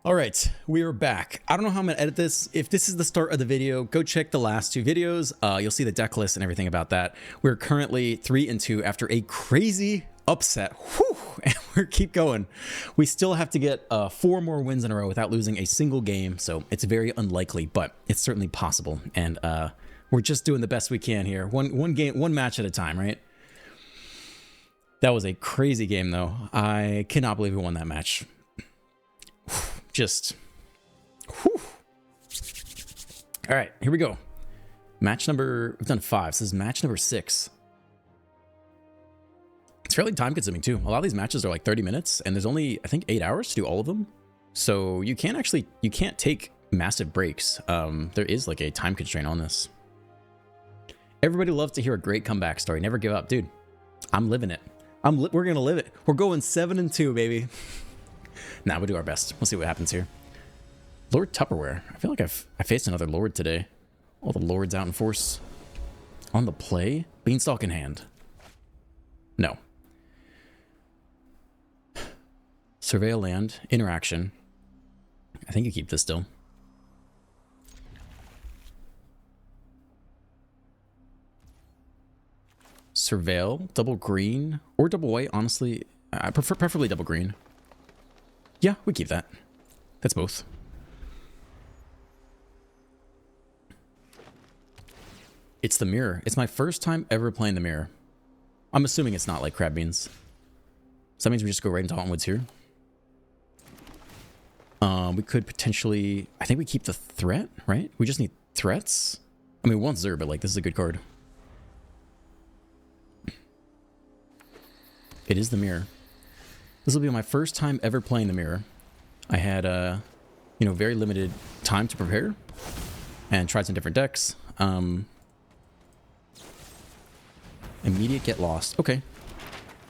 All right, we are back. I don't know how I'm gonna edit this. If this is the start of the video, go check the last two videos. You'll see the deck list and everything about that. We're currently 3-2 after a crazy upset. Whew, and we keep going. We still have to get 4 more wins in a row without losing a single game, so it's very unlikely, but it's certainly possible. And we're just doing the best we can here. One match at a time, right? That was a crazy game, though. I cannot believe we won that match. Just, whew. All right, here we go. Match number, we've done 5. So this is match number 6. It's fairly time consuming too. A lot of these matches are like 30 minutes and there's only, I think, 8 hours to do all of them. So you can't take massive breaks. There is like a time constraint on this. Everybody loves to hear a great comeback story. Never give up, dude. I'm living it. We're gonna live it. We're going 7-2, baby. Nah, we'll do our best. We'll see what happens here. Lord Tupperware. I feel like I faced another Lord today. All the Lords out in force. On the play? Beanstalk in hand. No. Surveil land. Interaction. I think you keep this still. Surveil. Double green. Or double white, honestly. I prefer preferably double green. Yeah, we keep that. That's both. It's the mirror. It's my first time ever playing the mirror. I'm assuming it's not like crab beans. So that means we just go right into Hauntwoods here. We could potentially... I think we keep the threat, right? We just need threats. I mean, we want Zur, but like, this is a good card. It is the mirror. This will be my first time ever playing the mirror. I had, you know, very limited time to prepare and tried some different decks. Immediate get lost. Okay.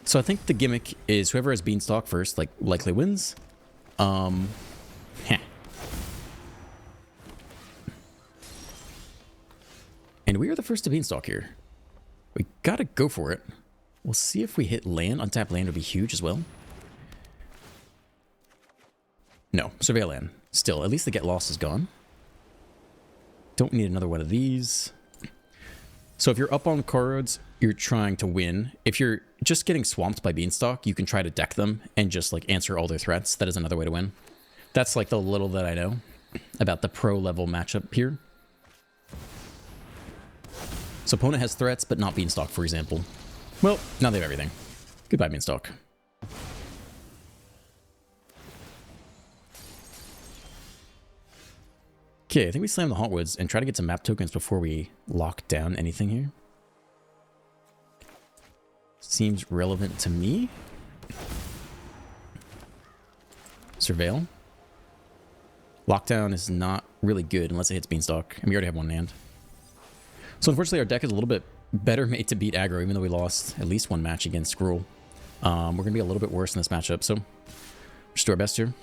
So I think the gimmick is whoever has Beanstalk first, like, likely wins. Heh. And we are the first to Beanstalk here. We gotta go for it. We'll see if we hit land. Untapped land would be huge as well. No, Surveil land. Still, at least the get lost is gone. Don't need another one of these. So if you're up on cards, you're trying to win. If you're just getting swamped by Beanstalk, you can try to deck them and just like answer all their threats. That is another way to win. That's like the little that I know about the pro level matchup here. So opponent has threats, but not Beanstalk, for example. Well, now they have everything. Goodbye, Beanstalk. Okay, I think we slam the Hauntwoods and try to get some map tokens before we lock down anything here. Seems relevant to me. Surveil. Lockdown is not really good unless it hits Beanstalk, and we already have one in hand. So unfortunately our deck is a little bit better made to beat aggro, even though we lost at least one match against Gruul. We're going to be a little bit worse in this matchup, so just do our best here.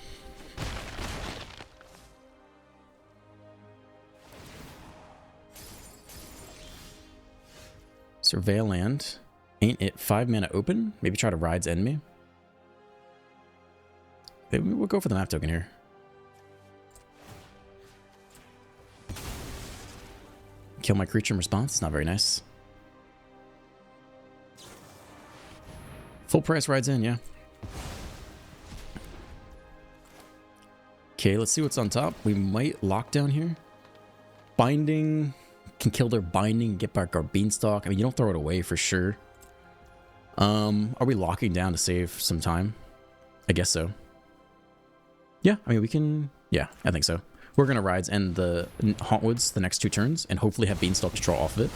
Surveil land. Ain't it 5 mana open? Maybe try to Ride's End me. Maybe we'll go for the map token here. Kill my creature in response. Not very nice. Full price Rides In, yeah. Okay, let's see what's on top. We might lock down here. Binding... can kill their binding, get back our Beanstalk. I mean, you don't throw it away for sure. Are we locking down to save some time? I guess so. Yeah, I mean, we can... yeah, I think so. We're going to Rides End the Hauntwoods the next 2 turns and hopefully have Beanstalk to draw off of it.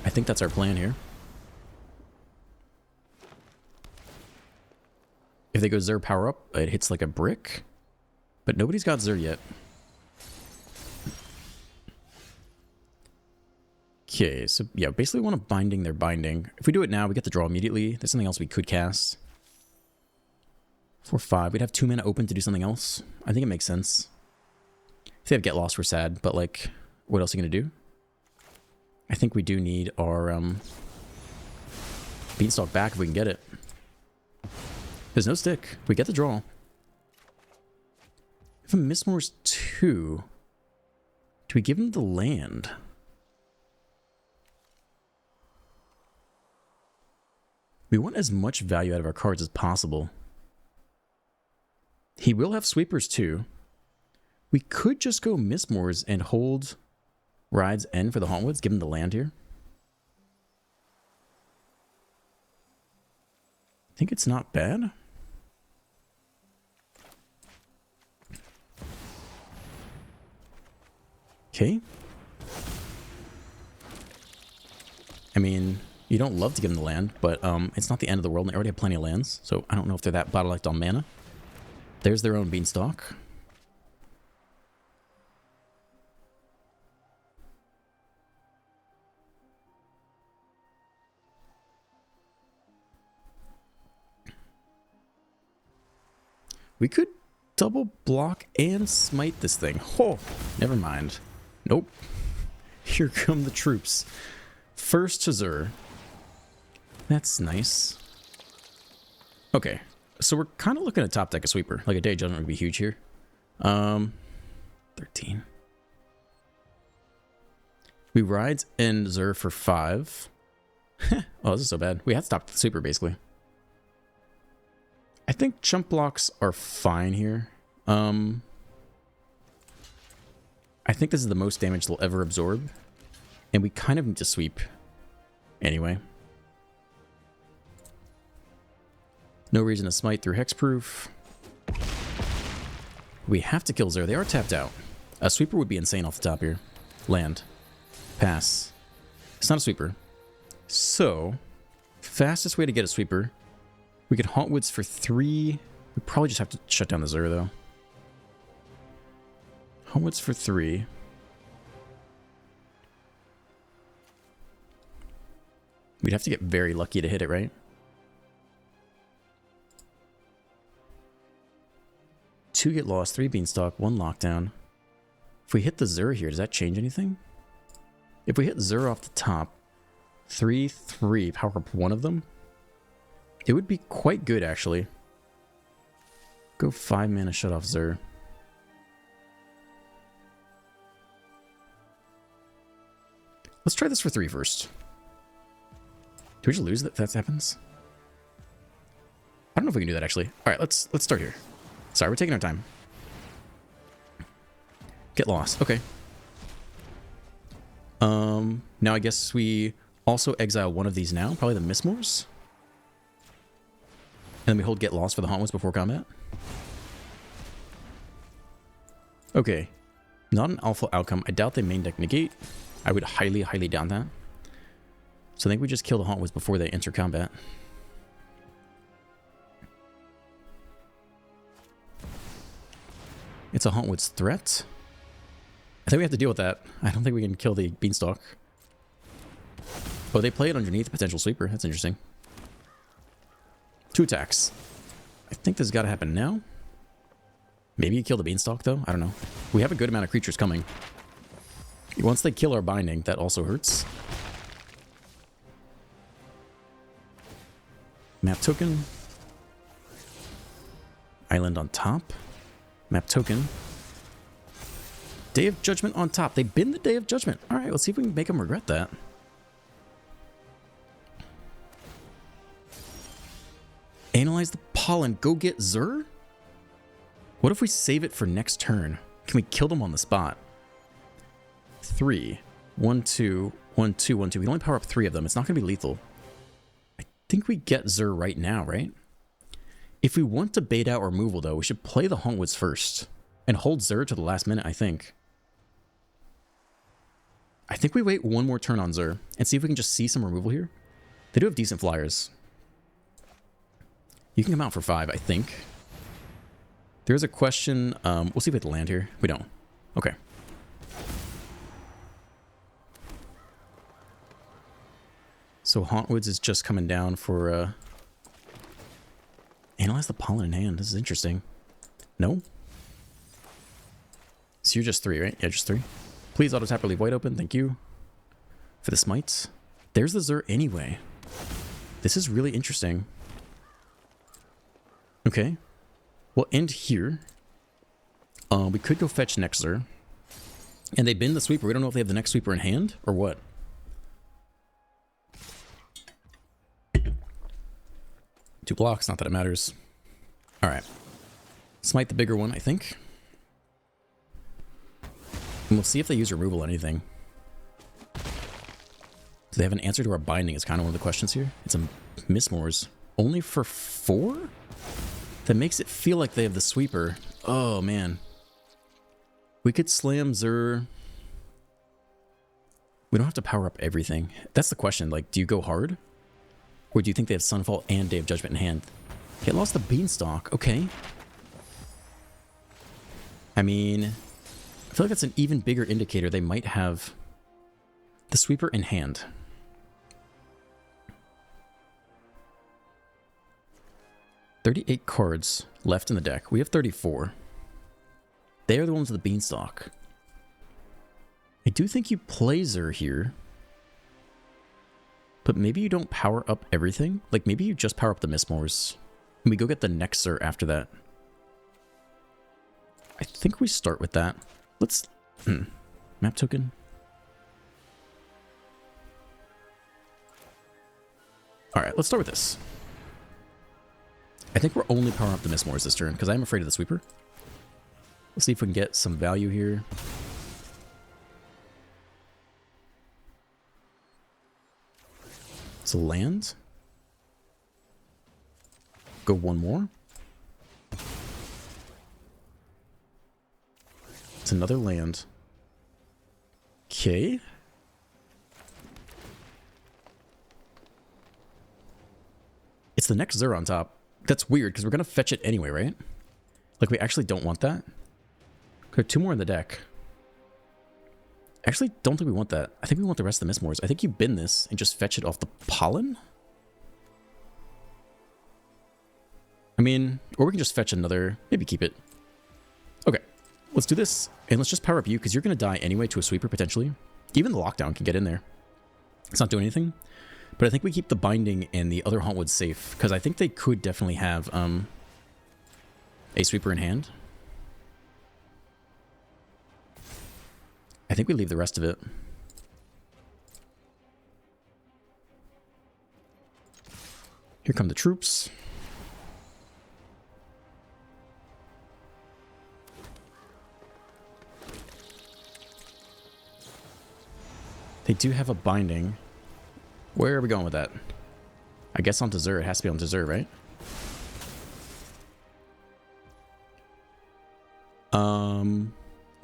I think that's our plan here. If they go Zur power up, it hits like a brick. But nobody's got Zur yet. Okay, so yeah, basically we want to binding their binding. If we do it now, we get the draw immediately. There's something else we could cast. 4/5. We'd have 2 mana open to do something else. I think it makes sense. If they have Get Lost, we're sad, but like, what else are you going to do? I think we do need our Beanstalk back if we can get it. There's no stick. We get the draw. If Give him Mistmore's 2. Do we give him the land? We want as much value out of our cards as possible. He will have sweepers too. We could just go Mistmore's and hold Ride's End for the Hauntwoods, give him the land here. I think it's not bad. Okay. I mean, you don't love to give them the land, but it's not the end of the world, and they already have plenty of lands, so I don't know if they're that bottlenecked on mana. There's their own Beanstalk. We could double block and smite this thing. Oh, never mind. Nope. Here come the troops. First to Zur. That's nice. Okay, so we're kind of looking at top deck a sweeper. Like a Day of Judgment would be huge here. 13. We Rides and Zur for 5. Oh, this is so bad. We have to stop the sweeper, basically. I think chump blocks are fine here. I think this is the most damage they'll ever absorb. And we kind of need to sweep. Anyway. No reason to smite through hexproof. We have to kill Zur. They are tapped out. A sweeper would be insane off the top here. Land. Pass. It's not a sweeper. So, fastest way to get a sweeper. We could Hauntwoods for 3. We probably just have to shut down the Zur, though. Hauntwoods for 3. We'd have to get very lucky to hit it, right? 2 get lost, 3 Beanstalk, 1 lockdown. If we hit the Zur here, does that change anything? If we hit Zur off the top, 3/3, power up one of them, it would be quite good, actually. Go 5 mana, shut off Zur. Let's try this for 3 first. Do we just lose if that happens? I don't know if we can do that, actually. All right, let's start here. Sorry, we're taking our time. Get lost. Okay. Now I guess we also exile one of these now. Probably the Mistmores. And then we hold Get Lost for the Hauntwoods before combat. Okay. Not an alpha outcome. I doubt they main deck Negate. I would highly, highly doubt that. So I think we just kill the Hauntwoods before they enter combat. It's a Hauntwoods threat. I think we have to deal with that. I don't think we can kill the Beanstalk. Oh, they play it underneath potential sweeper. That's interesting. 2 attacks. I think this has got to happen now. Maybe you kill the Beanstalk, though. I don't know. We have a good amount of creatures coming. Once they kill our binding, that also hurts. Map token. Island on top. Map token. Day of Judgment on top. They bin the Day of Judgment. All right, let's see if we can make them regret that. Analyze the pollen. Go get Zur? What if we save it for next turn? Can we kill them on the spot? 3. 1, 2, 1, 2, 1, 2. We can only power up 3 of them. It's not going to be lethal. I think we get Zur right now, right? If we want to bait out removal, though, we should play the Hauntwoods first. And hold Zur to the last minute, I think. I think we wait one more turn on Zur. And see if we can just see some removal here. They do have decent flyers. You can come out for 5, I think. There is a question. We'll see if we have to land here. We don't. Okay. So Hauntwoods is just coming down for... Analyze the pollen in hand. This is interesting. No? So you're just 3, right? Yeah, just 3. Please auto tap or leave white open. Thank you. For the smites. There's the Zur anyway. This is really interesting. Okay. We'll end here. We could go fetch Nexer. And they bin the sweeper. We don't know if they have the next sweeper in hand or what. Two blocks, not that it matters. Alright. Smite the bigger one, I think. And we'll see if they use removal on anything. Do they have an answer to our binding is kind of one of the questions here. It's a Mistmores. Only for 4? That makes it feel like they have the sweeper. Oh, man. We could slam Zur. We don't have to power up everything. That's the question. Like, do you go hard? Or do you think they have Sunfall and Day of Judgment in hand? They lost the Beanstalk. Okay. I mean, I feel like that's an even bigger indicator they might have the sweeper in hand. $38 cards left in the deck. We have 34. They are the ones with the Beanstalk. I do think you play Zur here. But maybe you don't power up everything. Like, maybe you just power up the Mistmores. And we go get the next Zur after that. I think we start with that. Let's... map token. Alright, let's start with this. I think we're only powering up the Mistmores this turn, because I'm afraid of the sweeper. Let's see if we can get some value here. It's a land. Go one more. It's another land. Okay. It's the next Zur on top. That's weird, because we're going to fetch it anyway, right? Like, we actually don't want that. We have 2 more in the deck. I actually don't think we want that. I think we want the rest of the Mistmores. I think you bin this and just fetch it off the Pollen? I mean, or we can just fetch another... Maybe keep it. Okay, let's do this. And let's just power up you, because you're going to die anyway to a sweeper, potentially. Even the lockdown can get in there. It's not doing anything. But I think we keep the binding and the other Hauntwood safe, because I think they could definitely have a sweeper in hand. I think we leave the rest of it. Here come the troops. They do have a binding. Where are we going with that? I guess on Zur. It has to be on Zur, right?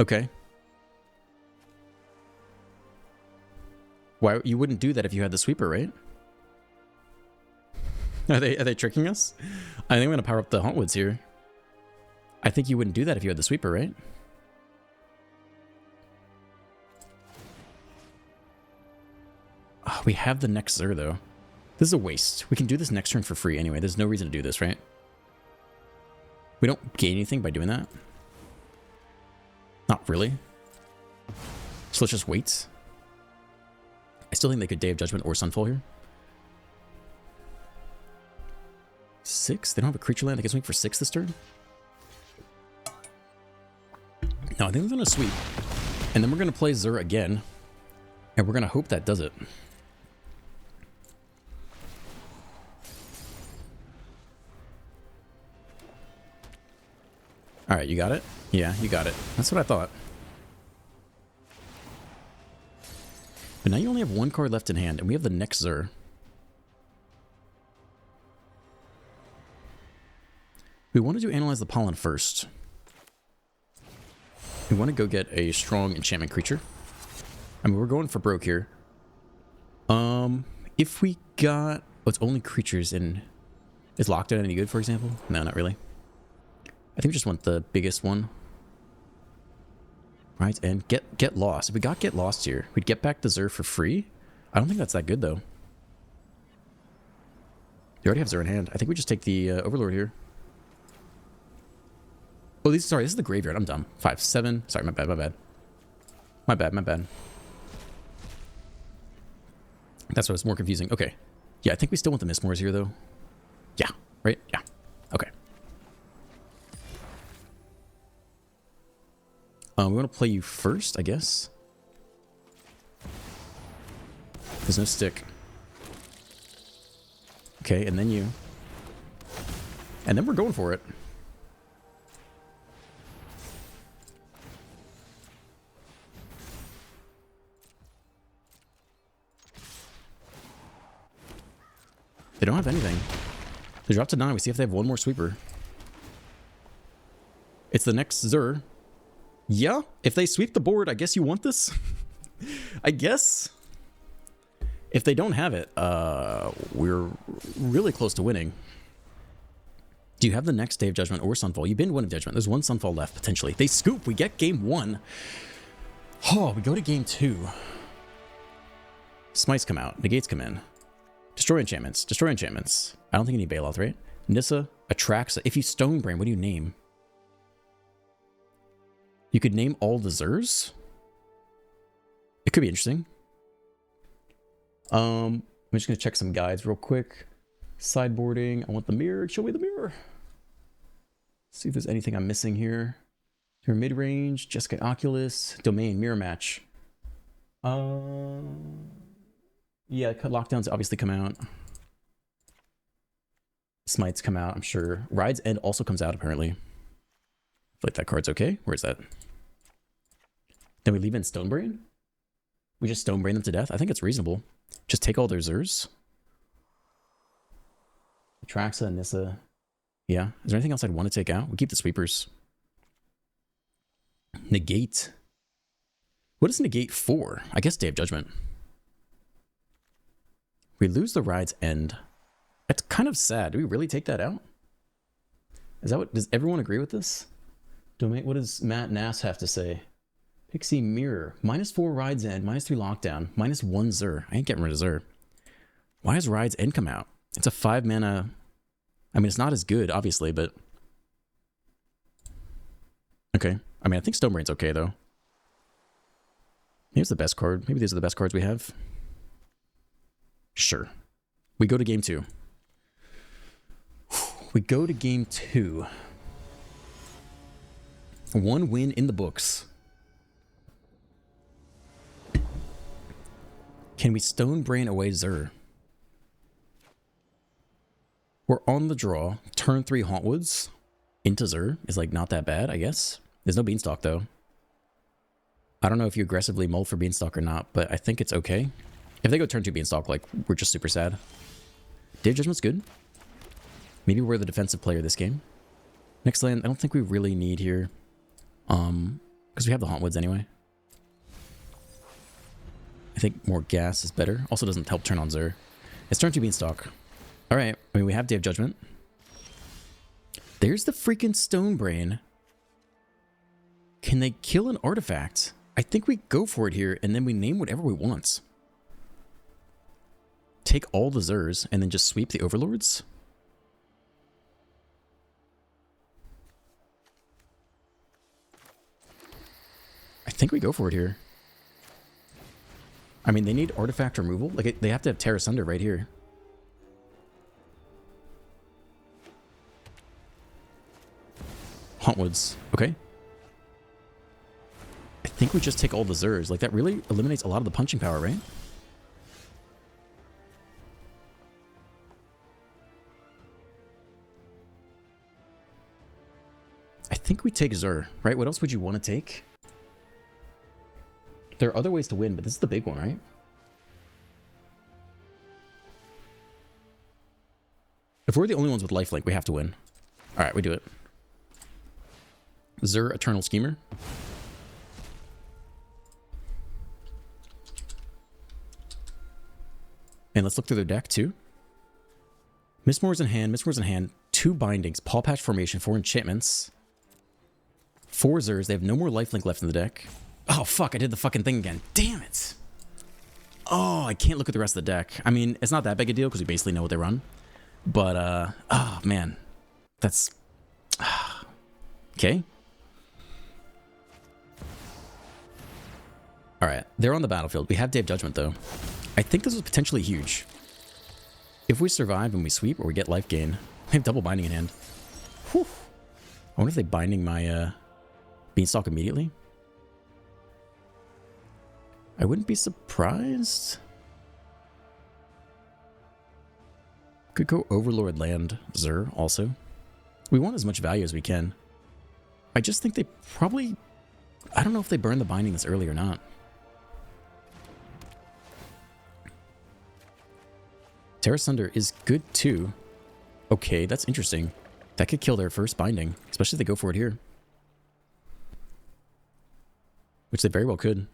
Okay. Why you wouldn't do that if you had the sweeper, right? Are they tricking us? I think I'm gonna power up the Hauntwoods here. I think you wouldn't do that if you had the sweeper, right? Oh, we have the next Zur though. This is a waste. We can do this next turn for free anyway. There's no reason to do this, right? We don't gain anything by doing that. Not really. So let's just wait. I still think they could Day of Judgment or Sunfall here. 6? They don't have a creature land. I guess we wait for 6 this turn. No, I think they're going to sweep. And then we're going to play Zur again. And we're going to hope that does it. Alright, you got it? Yeah, you got it. That's what I thought. But now you only have 1 card left in hand, and we have the next Zur. We wanted to analyze the Pollen first. We want to go get a strong enchantment creature. I mean, we're going for broke here. If we got... Oh, it's only creatures in... Is Lockdown any good, for example? No, not really. I think we just want the biggest one. Right, and get lost. If we got get lost here, we'd get back the Zur for free. I don't think that's that good, though. You already have Zur in hand. I think we just take the Overlord here. Oh, sorry, this is the graveyard. I'm dumb. 5, 7. Sorry, my bad, my bad. My bad, my bad. That's what was more confusing. Okay. Yeah, I think we still want the Mistmores here, though. Yeah, right? Yeah. Okay. We want to play you first, I guess. There's no stick. Okay, and then you. And then we're going for it. They don't have anything. They drop to 9. We see if they have one more sweeper. It's the next Zur. Yeah, if they sweep the board, I guess you want this. I guess. If they don't have it, we're really close to winning. Do you have the next Day of Judgment or Sunfall? You've been one of Judgment. There's one Sunfall left, potentially. They scoop. We get game 1. Oh, we go to game 2. Smites come out. Negates come in. Destroy enchantments. Destroy enchantments. I don't think you need Bailout, right? Nissa, Atraxa. If you Stonebrain, what do you name? You could name all the Zurs? It could be interesting. I'm just going to check some guides real quick. Sideboarding. I want the mirror. Show me the mirror. See if there's anything I'm missing here. Your mid-range, Jessica Oculus, Domain, Mirror Match. Yeah, lockdowns obviously come out. Smites come out, I'm sure. Ride's End also comes out, apparently. I feel like that card's okay. Where's that? Then we leave in Stonebrain? We just Stonebrain them to death? I think it's reasonable. Just take all their Zurs. Atraxa, Nissa. Yeah. Is there anything else I'd want to take out? We keep the sweepers. Negate. What is negate for? I guess Day of Judgment. We lose the Ride's End. That's kind of sad. Do we really take that out? Is that what... Does everyone agree with this? Domain... What does Matt Nass have to say? Pixie Mirror. -4 Ride's End. -3 Lockdown. -1 Zur. I ain't getting rid of Zur. Why has Ride's End come out? It's a 5 mana... I mean, it's not as good, obviously, but... Okay. I mean, I think Stonebrain's okay, though. Maybe it's the best card. Maybe these are the best cards we have. Sure. We go to game 2. We go to game 2. 1 win in the books. Can we Stonebrain away Zur? We're on the draw. Turn 3 Hauntwoods into Zur is like not that bad, I guess. There's no Beanstalk though. I don't know if you aggressively mull for Beanstalk or not, but I think it's okay. If they go turn 2 Beanstalk, like we're just super sad. Day of Judgment's good. Maybe we're the defensive player this game. Next land, I don't think we really need here. Because we have the Hauntwoods anyway. I think more gas is better. Also doesn't help turn on Zur. It's turn 2 Beanstalk. Alright, I mean, we have Day of Judgment. There's the freaking Stonebrain. Can they kill an artifact? I think we go for it here, and then we name whatever we want. Take all the Zurs, and then just sweep the Overlords? I think we go for it here. I mean, they need artifact removal. Like, they have to have Terra Sunder right here. Hauntwoods. Okay. I think we just take all the Zurs. Like, that really eliminates a lot of the punching power, right? I think we take Zur, right? What else would you want to take? There are other ways to win, but this is the big one, right? If we're the only ones with lifelink, we have to win. Alright, we do it. Zur, Eternal Schemer. And let's look through their deck, too. Mistmore's in hand, Mistmore's in hand. 2 bindings, Paw Patch Formation, 4 enchantments. 4 Zurs, they have no more lifelink left in the deck. Oh, fuck, I did the fucking thing again. Damn it. Oh, I can't look at the rest of the deck. I mean, it's not that big a deal because we basically know what they run. But, oh, man. That's... Okay. Alright, they're on the battlefield. We have Day of Judgment, though. I think this is potentially huge. If we survive and we sweep or we get life gain, we have double binding in hand. Whew. I wonder if they're binding my Beanstalk immediately. I wouldn't be surprised. Could go Overlord land Zur also. We want as much value as we can. I just think they probably... I don't know if they burn the binding this early or not. Terra Sunder is good too. Okay, that's interesting. That could kill their first binding, especially if they go for it here. Which they very well could.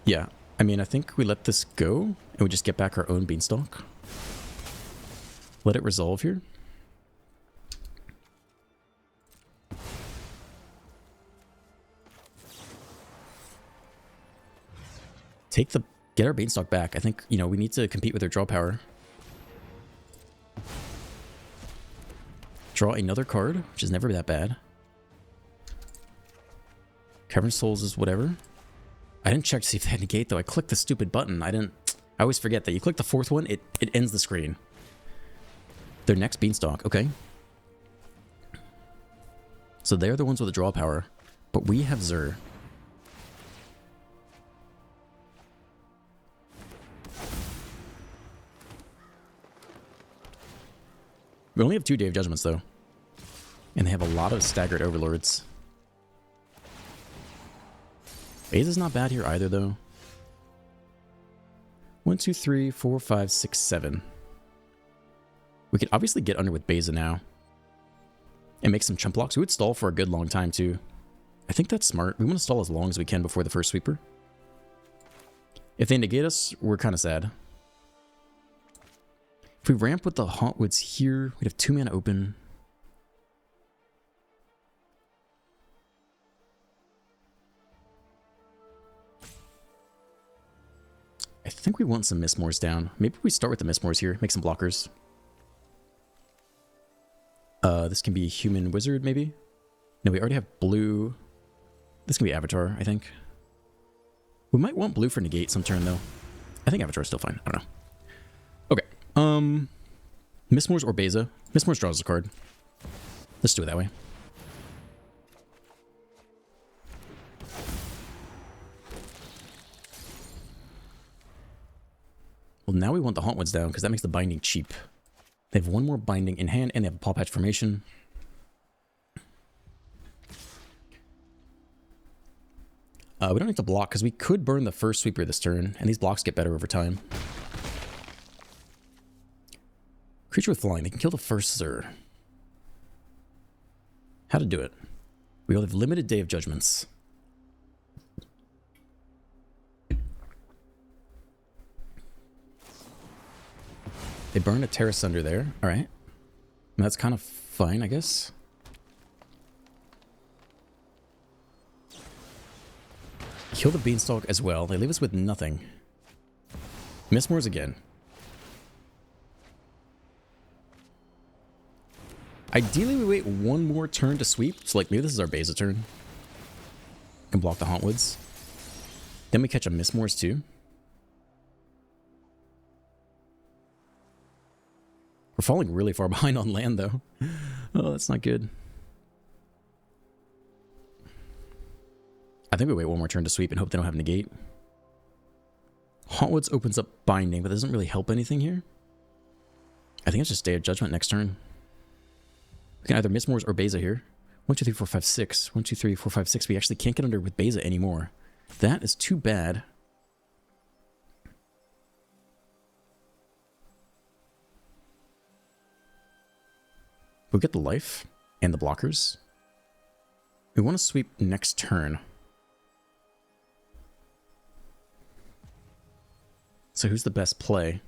Yeah, I mean, I think we let this go and we just get back our own Beanstalk. Let it resolve here. Get our Beanstalk back. I think, you know, we need to compete with their draw power. Draw another card, which is never that bad. Cavern Souls is whatever. I didn't check to see if they had negate, though. I clicked the stupid button. I always forget that. You click the fourth one, it ends the screen. Their next Beanstalk. Okay. So they're the ones with the draw power. But we have Zur. We only have 2 Day of Judgments, though. And they have a lot of staggered Overlords. Beza's not bad here either, though. 1, 2, 3, 4, 5, 6, 7. We could obviously get under with Beza now. And make some chump blocks. We would stall for a good long time, too. I think that's smart. We want to stall as long as we can before the first sweeper. If they negate us, we're kind of sad. If we ramp with the Hauntwoods here, we'd have 2 mana open. I think we want some Mistmoors down. Maybe we start with the Mistmoors here, make some blockers. This can be Human Wizard, maybe? No, we already have blue. This can be Avatar, I think. We might want blue for negate some turn, though. I think Avatar is still fine. I don't know. Okay. Mistmoors or Beza. Mistmoors draws a card. Let's do it that way. Well, now we want the Hauntwoods down because that makes the binding cheap. They have 1 more binding in hand and they have a Paw Patch formation. We don't need to block because we could burn the first sweeper this turn and these blocks get better over time. Creature with flying, they can kill the first Zur. How to do it? We will have limited Day of Judgments. They burn a Terra Sunder there. Alright. That's kind of fine, I guess. Kill the Beanstalk as well. They leave us with nothing. Mistmoors again. Ideally, we wait 1 more turn to sweep. So, like, maybe this is our Beza turn. We can block the Hauntwoods. Then we catch a Mistmoors, too. We're falling really far behind on land, though. Oh, that's not good. I think we wait 1 more turn to sweep and hope they don't have negate. Hauntwoods opens up binding, but doesn't really help anything here. I think it's just Day of Judgment next turn. We can either Mistmoors or Beza here. 1, 2, 3, 4, 5, 6. 1, 2, 3, 4, 5, 6. We actually can't get under with Beza anymore. That is too bad. We'll get the life and the blockers. We want to sweep next turn. So who's the best play?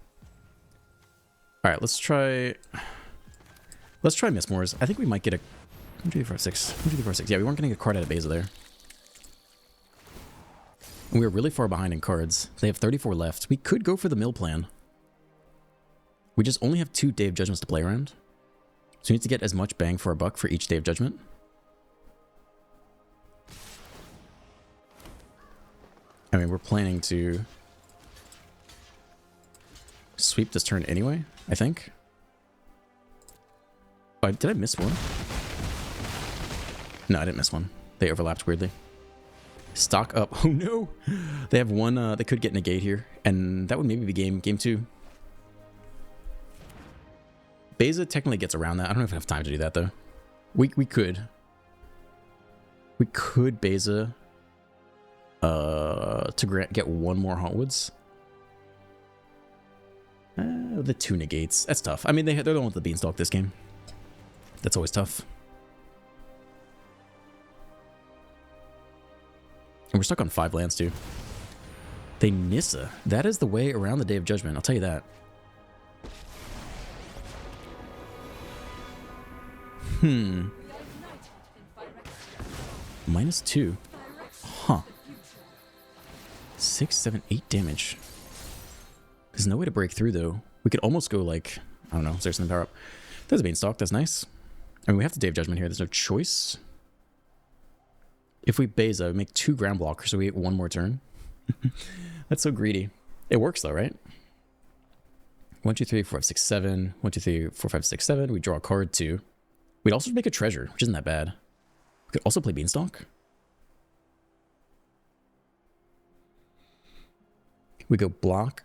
Alright, let's try Mistmoors. I think we might get a 1, 2, 3, 4, 6. 1, 2, 3, 4, 6. Yeah, we weren't getting a card out of Beza there. And we were really far behind in cards. They have 34 left. We could go for the mill plan. We just only have 2 Day of Judgments to play around. So we need to get as much bang for our buck for each Day of Judgment. I mean, we're planning to sweep this turn anyway, I think. Oh, did I miss one? No, I didn't miss one. They overlapped weirdly. Stock up. Oh no! They have one, they could get negate here. And that would maybe be game 2. Beza technically gets around that. I don't know if I have time to do that though. We could. We could Beza to get one more Hauntwoods. The 2 negates. That's tough. I mean, they're the one with the Beanstalk this game. That's always tough. And we're stuck on 5 lands too. They Nissa. That is the way around the Day of Judgment. I'll tell you that. -2. Huh. 6, 7, 8 damage. There's no way to break through though. We could almost go like, I don't know, is there something power up? There's a Beanstalk, that's nice. I mean, we have to Day of Judgment here, there's no choice. If we Beza, we make 2 ground blockers, so we get 1 more turn. That's so greedy. It works though, right? 1, 2, 3, 4, 5, 6, 7. 1, 2, 3, 4, 5, 6, 7. We draw a card 2. We'd also make a treasure, which isn't that bad. We could also play Beanstalk. We go block,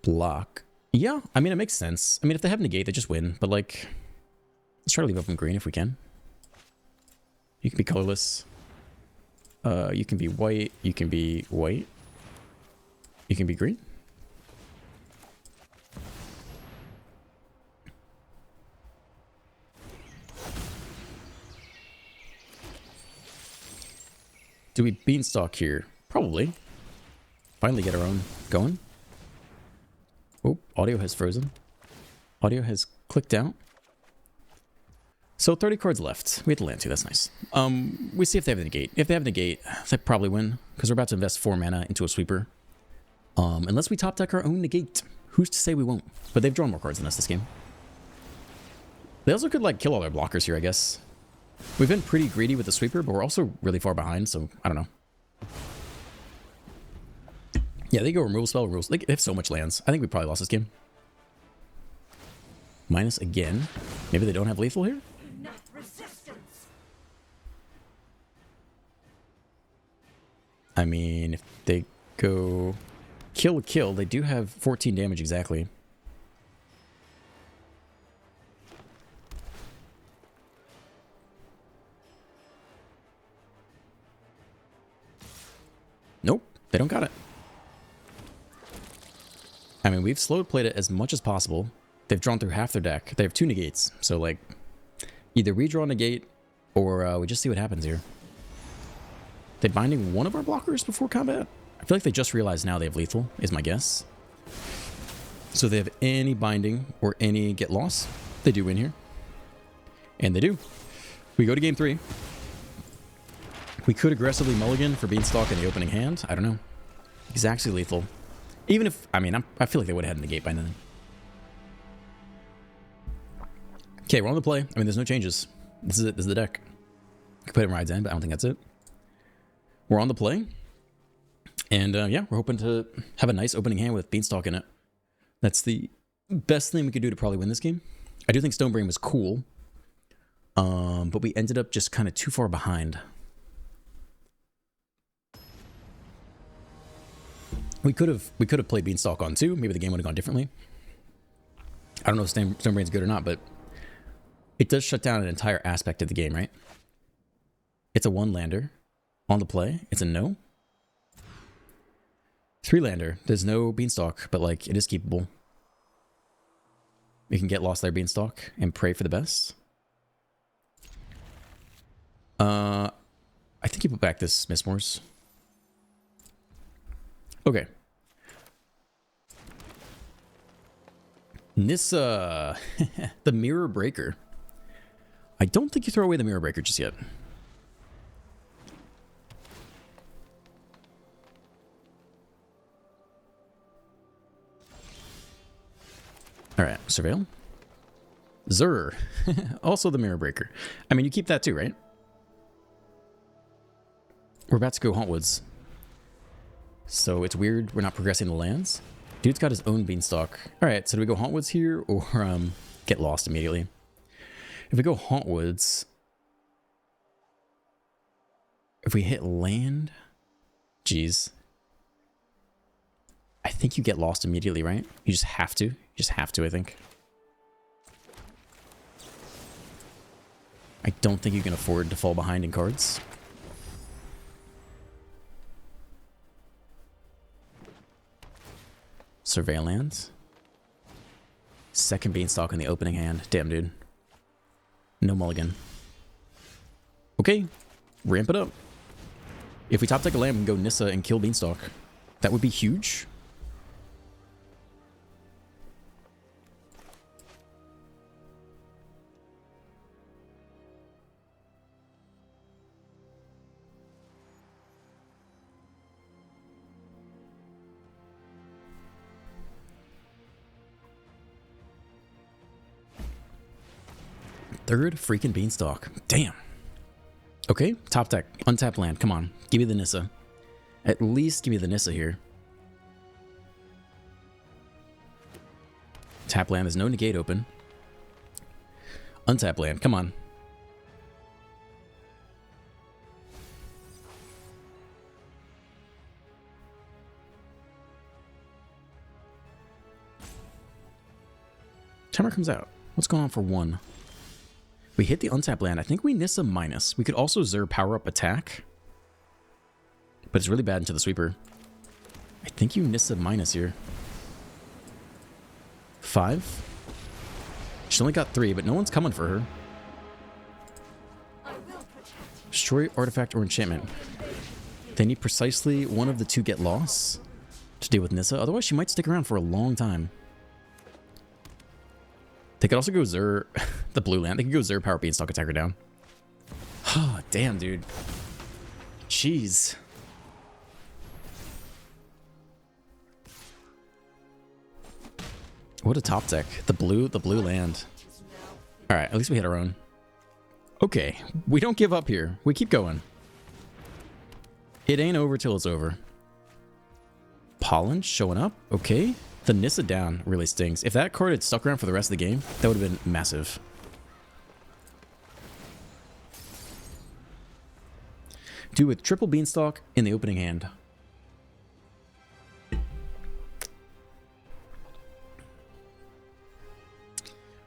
block. Yeah, I mean, it makes sense. I mean, if they have negate, they just win. But like, let's try to leave open green if we can. You can be colorless. You can be white. You can be white. You can be green. Do we Beanstalk here? Probably. Finally get our own going. Oh, audio has frozen. Audio has clicked out. So 30 cards left. We have to land 2, that's nice. We see if they have the negate. If they have the negate, they probably win, because we're about to invest 4 mana into a sweeper. Unless we top deck our own negate. Who's to say we won't? But they've drawn more cards than us this game. They also could like kill all their blockers here, I guess. We've been pretty greedy with the sweeper, but we're also really far behind, so I don't know. Yeah, they go removal spell, removal. They have so much lands. I think we probably lost this game. Minus again. Maybe they don't have lethal here? I mean, if they go kill, they do have 14 damage exactly. Nope, they don't got it. I mean, we've slow played it as much as possible. They've drawn through half their deck. They have 2 negates. So, like, either we draw a negate or we just see what happens here. They binding one of our blockers before combat? I feel like they just realized now they have lethal, is my guess. So they have any binding or any get loss. They do win here. And they do. We go to game 3. We could aggressively mulligan for Beanstalk in the opening hand. I don't know. He's actually lethal. Even if, I mean, I feel like they would have had a negate by then. Okay, we're on the play. I mean, there's no changes. This is it. This is the deck. We could put it in Ride's End, but I don't think that's it. We're on the play. And yeah, we're hoping to have a nice opening hand with Beanstalk in it. That's the best thing we could do to probably win this game. I do think Stonebrain was cool. But we ended up just kind of too far behind. We could have played Beanstalk on 2. Maybe the game would have gone differently. I don't know if Stonebrain's good or not, but it does shut down an entire aspect of the game, right? It's a 1-lander on the play. It's a no. 3-lander. There's no Beanstalk, but like it is keepable. We can get lost there Beanstalk and pray for the best. I think you put back this Mistmores. Okay. Nissa, the Mirror Breaker. I don't think you throw away the Mirror Breaker just yet. All right, Surveil. Zur, also the Mirror Breaker. I mean, you keep that too, right? We're about to go Hauntwoods. So it's weird we're not progressing the lands. Dude's got his own Beanstalk. All right, so do we go Hauntwoods here or get lost immediately? If we go Hauntwoods, If we hit land, geez. I think you get lost immediately, right? You just have to. You just have to, I think. I don't think you can afford to fall behind in cards. Survey lands. Second Beanstalk in the opening hand. Damn, dude. No mulligan. Okay. Ramp it up. If we top deck a land and go Nissa and kill Beanstalk, that would be huge. Third freaking Beanstalk. Damn. Okay, top deck. Untapped land. Come on. Give me the Nissa. At least give me the Nissa here. Tap land. There's no negate open. Untap land. Come on. Timer comes out. What's going on for 1? We hit the untap land. I think we Nissa minus. We could also Xur power up attack. But it's really bad into the sweeper. I think you Nissa minus here. 5. She only got 3, but no one's coming for her. Destroy artifact or enchantment. They need precisely one of the 2 get loss to deal with Nissa. Otherwise, she might stick around for a long time. They could also go Xur, the blue land. They could go Xur power Beanstalk attacker down. Oh, damn, dude. Jeez. What a top deck. The blue land. All right, at least we hit our own. Okay, we don't give up here. We keep going. It ain't over till it's over. Pollen showing up. Okay. The Nissa down really stings. If that card had stuck around for the rest of the game, that would have been massive. Do with triple Beanstalk in the opening hand.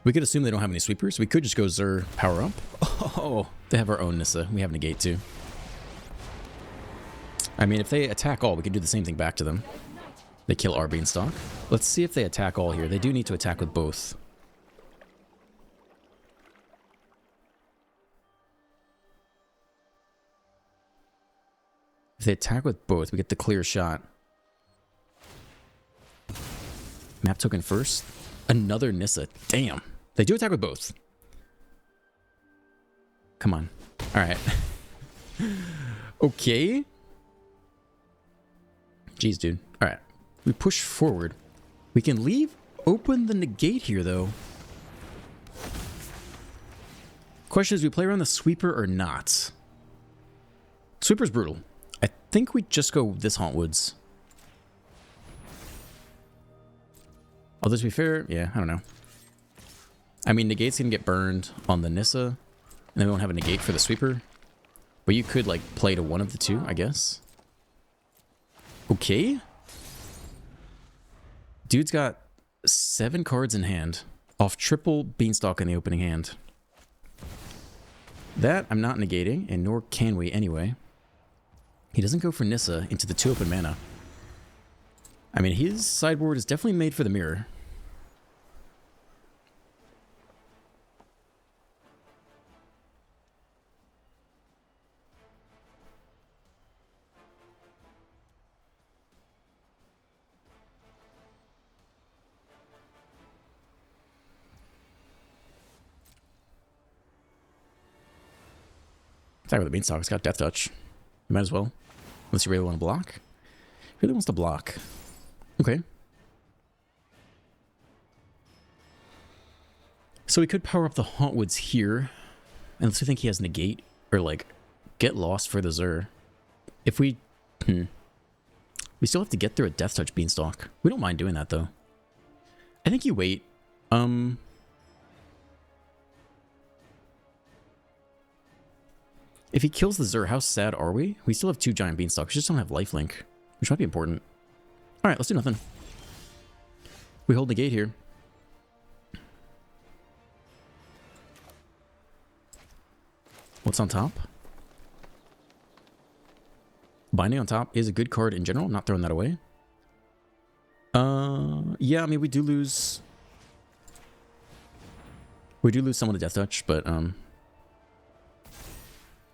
We could assume they don't have any sweepers. We could just go Xur power up. Oh, they have our own Nissa. We have negate too. I mean, if they attack all, we could do the same thing back to them. They kill our Beanstalk. Let's see if they attack all here. They do need to attack with both. If they attack with both, we get the clear shot. Map token first. Another Nissa. Damn. They do attack with both. Come on. All right. Okay. Jeez, dude. All right. We push forward. We can leave open the negate here, though. Question is, we play around the sweeper or not? Sweeper's brutal. I think we just go this Hauntwoods. Although to be fair, yeah, I don't know. I mean, negate's gonna get burned on the Nissa, and then we won't have a negate for the sweeper. But you could, like, play to one of the 2, I guess. Okay. Dude's got 7 cards in hand off triple Beanstalk in the opening hand. That I'm not negating, and nor can we anyway. He doesn't go for Nissa into the 2 open mana. I mean, his sideboard is definitely made for the mirror. Attack with the Beanstalk. It's got Death Touch. You might as well. Unless you really want to block. Really wants to block. Okay. So we could power up the Hauntwoods here. Unless we think he has negate. Or, like, get lost for the Xur. If we... we still have to get through a Death Touch Beanstalk. We don't mind doing that, though. I think you wait. If he kills the Zur, how sad are we? We still have 2 giant beanstalks. We just don't have lifelink, which might be important. All right, let's do nothing. We hold the gate here. What's on top? Binding on top is a good card in general. I'm not throwing that away. Yeah, I mean, we do lose some of the Death Touch, but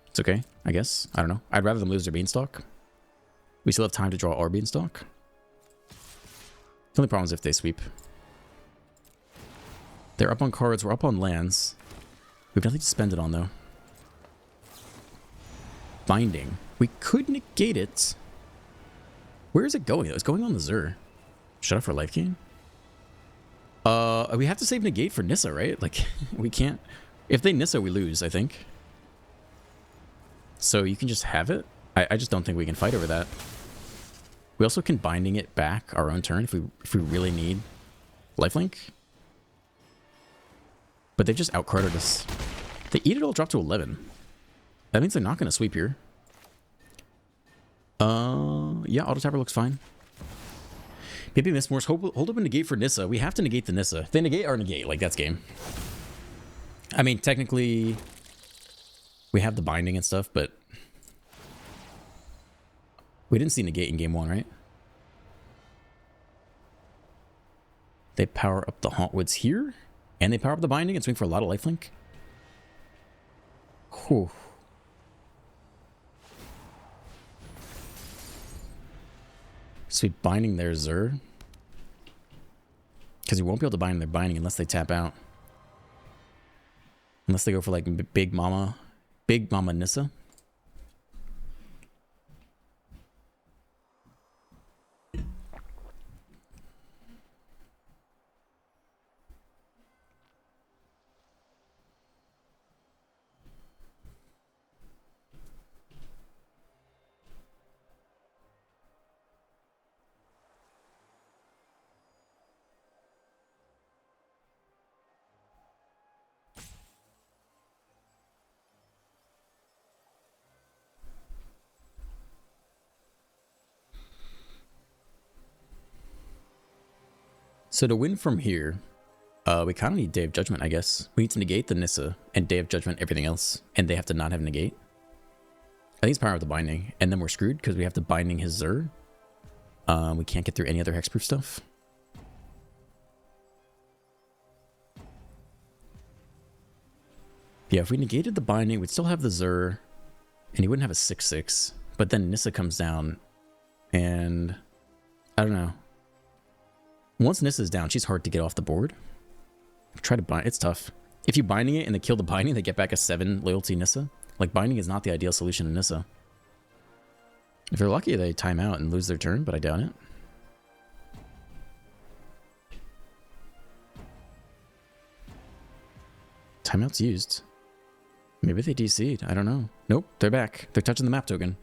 it's okay, I guess. I don't know. I'd rather them lose their Beanstalk. We still have time to draw our Beanstalk. The only problem is if they sweep. They're up on cards, we're up on lands. We have nothing to spend it on, though. Binding. We could negate it. Where is it going? It's going on the Zur. Shut up for life gain? We have to save negate for Nissa, right? Like, we can't... If they Nissa, we lose, I think. So you can just have it. I just don't think we can fight over that. We also can binding it back our own turn if we really need lifelink. But they've just outcarded us. They eat it all, drop to 11. That means they're not going to sweep here. Yeah, auto tapper looks fine. Maybe miss Morse. Hold up and negate for Nissa. We have to negate the Nissa. If they negate our negate, like, that's game. I mean, technically, we have the binding and stuff, but we didn't see negate in game 1, right? They power up the Hauntwoods here, and they power up the binding and swing for a lot of lifelink. Whew. Sweet binding their Zur. Because you won't be able to bind their binding unless they tap out. Unless they go for like Big Mama Nissa. So to win from here, we kind of need Day of Judgment, I guess. We need to negate the Nissa and Day of Judgment everything else, and they have to not have negate. I think it's power of the binding, and then we're screwed because we have to binding his Zur. We can't get through any other hexproof stuff. Yeah, if we negated the binding, we'd still have the Zur, and he wouldn't have a 6/6. But then Nissa comes down, and I don't know. Once Nissa's down, she's hard to get off the board. Try to bind. It's tough. If you binding it and they kill the binding, they get back a 7 loyalty Nissa. Like, binding is not the ideal solution to Nissa. If they're lucky, they time out and lose their turn, but I doubt it. Timeout's used. Maybe they DC'd. I don't know. Nope, they're back. They're touching the map token.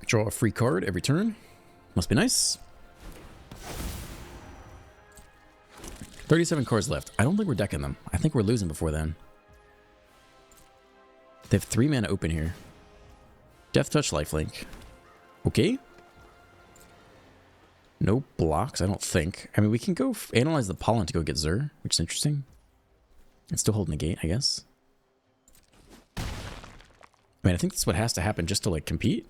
Draw a free card every turn. Must be nice. 37 cards left. I don't think we're decking them. I think we're losing before then. They have 3 mana open here. Death Touch, lifelink. Okay. No blocks, I don't think. I mean, we can go analyze the pollen to go get Zur, which is interesting. And still hold negate, I guess. I mean, I think that's what has to happen just to, like, compete.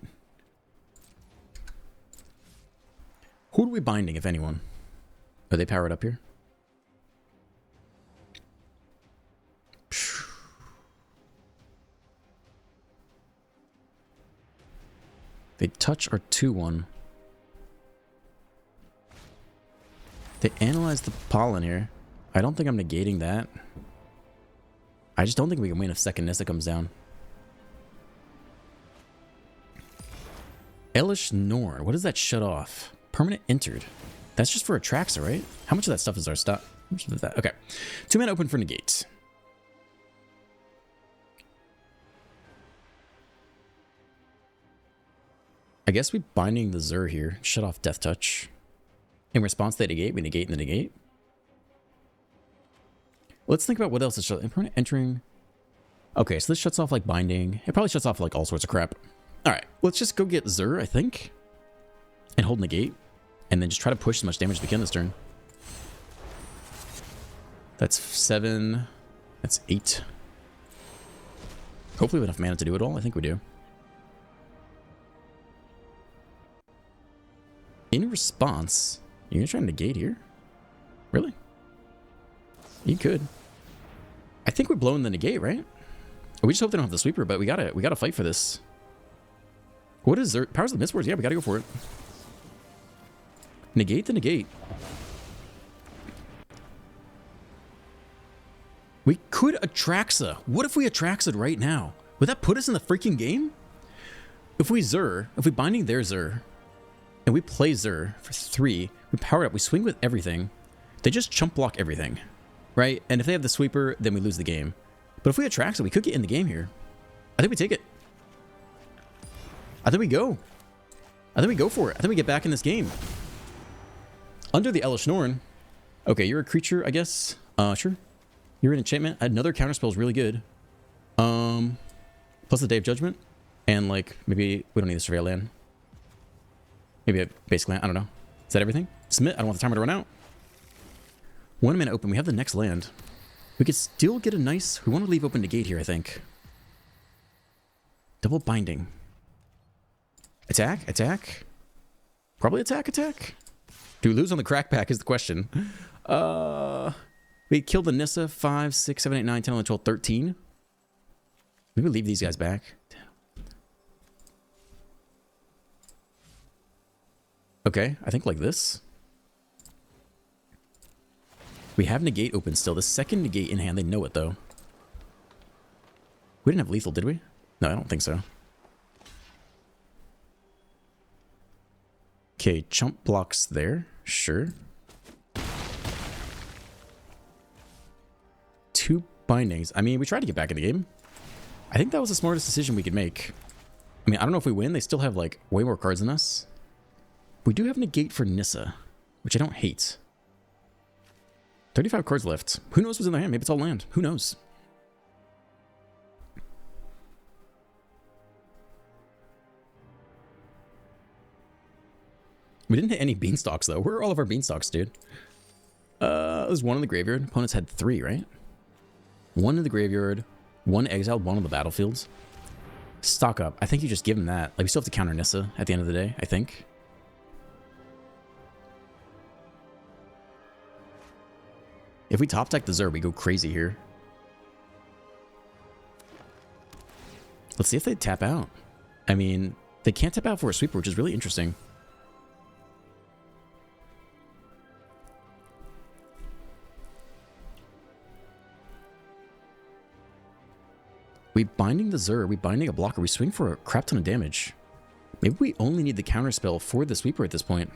Who are we binding, if anyone? Are they powered up here? They touch our 2/1. They analyze the pollen here. I don't think I'm negating that. I just don't think we can win if second Nissa comes down. Elish Norn. What does that shut off? Permanent entered. That's just for Atraxa, right? How much of that stuff is our stuff? How much of that? Okay. 2 mana open for negate. I guess we binding the Zur here. Shut off Death Touch. In response to the negate, we negate and the negate. Let's think about what else is entering. Okay, so this shuts off like binding. It probably shuts off like all sorts of crap. All right, let's just go get Zur, I think, and hold negate, and then just try to push as much damage as we can this turn. That's 7. That's 8. Hopefully we have enough mana to do it all. I think we do. In response, you're gonna try to negate here? Really? You could. I think we're blowing the negate, right? We just hope they don't have the sweeper, but we gotta fight for this. What is there? Powers of the Mistborns? Yeah, we gotta go for it. Negate the negate. We could Atraxa. What if we Atraxa'd right now? Would that put us in the freaking game? If we Zur, if we binding their Zur, and we play Zur for 3, we power it up, we swing with everything, they just chump block everything, right? And if they have the sweeper, then we lose the game. But if we Atraxa, we could get in the game here. I think we take it. I think we go. I think we go for it. I think we get back in this game. Under the Elesh Norn. Okay, you're a creature, I guess. Sure. You're an enchantment. Another counterspell is really good. Plus the Day of Judgment. And, like, maybe we don't need the Surveil land. Maybe a basic land. I don't know. Is that everything? Submit. I don't want the timer to run out. 1 minute open. We have the next land. We could still get a nice... We want to leave open negate here, I think. Double binding. Attack? Attack? Probably attack, attack. Do we lose on the crack pack is the question. We killed the Nissa 5, 6, 7, 8, 9, 10, 11, 12, 13. Maybe leave these guys back. Okay, I think like this. We have negate open still. The second negate in hand, they know it though. We didn't have lethal, did we? No, I don't think so. Okay, chump blocks there. Sure. 2 bindings. I mean, we tried to get back in the game. I think that was the smartest decision we could make. I mean, I don't know if we win. They still have, like, way more cards than us. We do have negate for Nissa, which I don't hate. 35 cards left. Who knows what's in their hand? Maybe it's all land. Who knows? We didn't hit any beanstalks, though. Where are all of our beanstalks, dude? There's 1 in the graveyard. Opponents had 3, right? 1 in the graveyard, 1 exiled, 1 on the battlefields. Stock up. I think you just give them that. Like, we still have to counter Nissa at the end of the day, I think. If we top deck the Zur, we go crazy here. Let's see if they tap out. I mean, they can't tap out for a sweeper, which is really interesting. We binding the Zur, we binding a blocker, we swing for a crap ton of damage. Maybe we only need the counter spell for the sweeper at this point.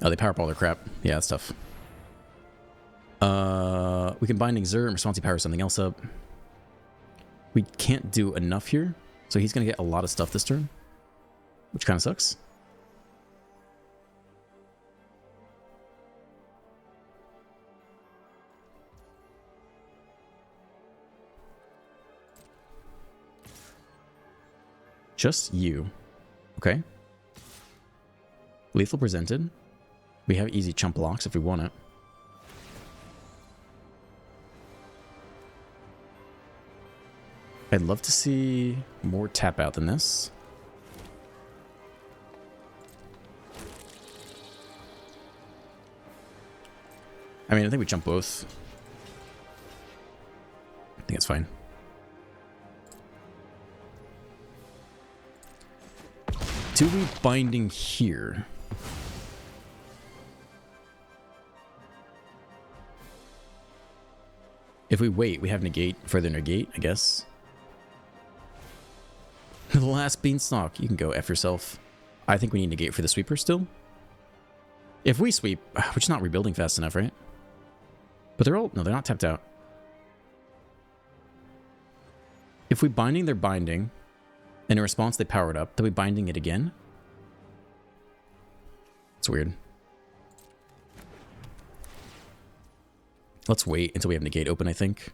Oh, they power up all their crap. Yeah, that's tough. We can binding Zur and response power something else up. We can't do enough here, so he's gonna get a lot of stuff this turn, which kind of sucks. Just you. Okay. Lethal presented. We have easy chump blocks if we want it. I'd love to see more tap out than this. I mean, I think we jump both. I think it's fine. Do we binding here? If we wait, we have negate, further negate, I guess. The last beanstalk. You can go F yourself. I think we need negate for the sweeper still. If we sweep, we're just not rebuilding fast enough, right? But they're all... No, they're not tapped out. If we binding, they're binding. And in response, they power it up. Then we binding it again. It's weird. Let's wait until we have negate open, I think.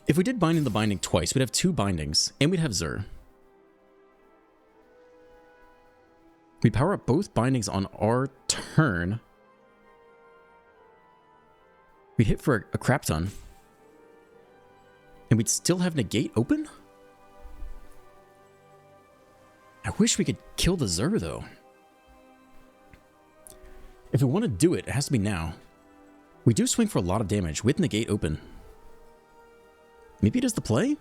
If we did Binding the Binding twice, we'd have 2 bindings, and we'd have Zur. We power up both bindings on our turn. We'd hit for a crap ton. And we'd still have negate open? I wish we could kill the Zur, though. If we want to do it, it has to be now. We do swing for a lot of damage with negate open. Maybe it is the play?